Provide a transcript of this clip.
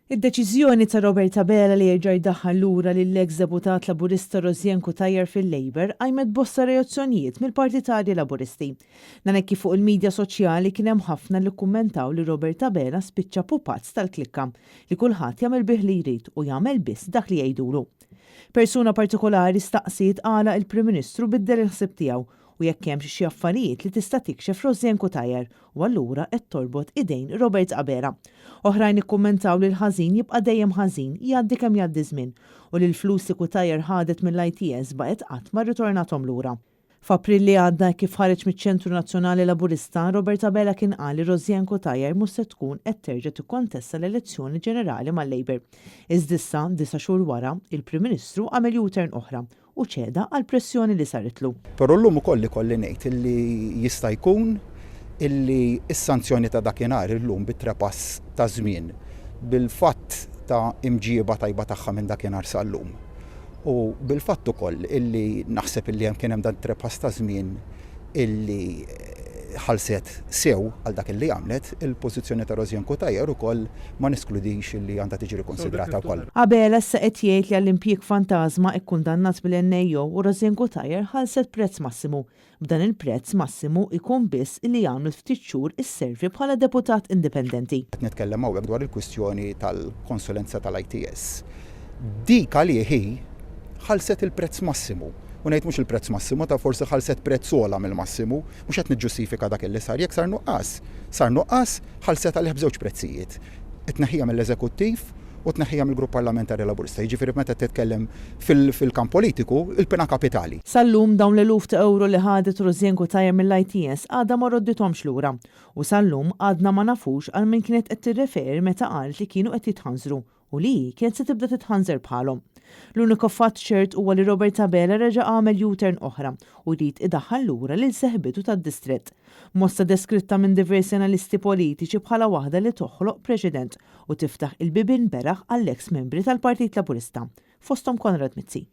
Id-deċiżjoni ta' Robert Abela li jerġa' jdaħħal lura lill-eks deputat Laburista Rosien Cutajar fil-Labor għajmet bosta reazzjonijiet mill-Partitarji Laburisti. Nanekki fuq il-medja soċjali kien hemm ħafna li kummentaw li Robert Abela spiċċa pupazz tal-klikka li kulħadd jagħmel bih li jrid u jagħmel biss dak li jgħidulu. Persuna partikolari staqsiet għala il-Prim Ministru biddel il-ħsieb tiegħu u jekk hemm xi affarijiet li tista' tikxef Rosien Cutajar u allura qed torbot idejn Robert Abela. Oħrajn ikkummentaw li l-ħażin jibqa' dejjem ħażin jgħaddi kemm jgħaddi żmien u li l-flus li Cutajar ħadet mill-ITS baqgħet qatt ma rritornathom lura. F'April li għadda kif ħareġ miċ-Ċentru Nazzjonali Laburista, Robert Abela kien qal li Rosien Cutajar mhux se tkun qed terġa' tikkontesta l-elezzjoni ġenerali mal-Labor. Iżdissa 9 xhur wara, il-Prim Ministru għamel U-turn oħra u ċeda għal pressjoni li saritlu. Però llum ukoll ikolli ngħid illi jista' jkun illi s-sanzjoni ta' dakinhar illum bit-trepass ta' żmien bil-fatt ta' imġieba tajba tagħha minn dakinhar sal-lum. U bil-fatt ukoll illi naħseb illi hemm kien hemm dan trepass ta' żmien illi ħalset sew għal dak illi għamlet, il-pożizzjoni ta' Rosien Cutajar ukoll ma niskludix illi għandha tiġi rikonsidrata wkoll. Abela issa qed jgħid li għall-impjieg fantażma ikkundannat bil-NAO u Rosien Cutajar ħalset prezz massimu. B'dan il-prezz massimu ikun biss li jagħmlu ftit xhur isservi bħala deputat indipendenti. Qed nitkellem hawnhekk dwar il-kwistjoni tal-konsulenza tal-ITS. Dik għalih ħalset il-prezz massimu. U ngħid mhux il-prezz massimu ta' forsi ħalset prezz ola mill-massimu, mhux qed niġġustifika dak li sar jekk sar nuqqas ħalset għalih b'żewġ prezzijiet. Tneħħija mill-Eżekuttiv u tneħħija mill-Grupp Parlamentari Laburista. Jiġifieri meta titkellem fil-kamp politiku, il-pena kapitali. Sal-lum dawn l-eluf ta' euro li ħadet Rosien Cutajar mill-ITS għadha ma roddithomx lura. U sal-lum għadna ma nafux għal min kienet qed tirreferi meta qalet li kienu qed jitħanżru u li kienet se tibda titħanżer bħalhom. L-uniku fatt ċert huwa li Robert Abela reġa' għamel U-turn oħra u jrid idaħħal lura lil seħbitu tad-distrett. Mossa deskritta minn diversi analisti politiċi bħala waħda li toħloq preċedent u tiftaħ il-bibien beraħ għall-eks membri tal-Partit Laburista, fosthom Konrad Mizzi.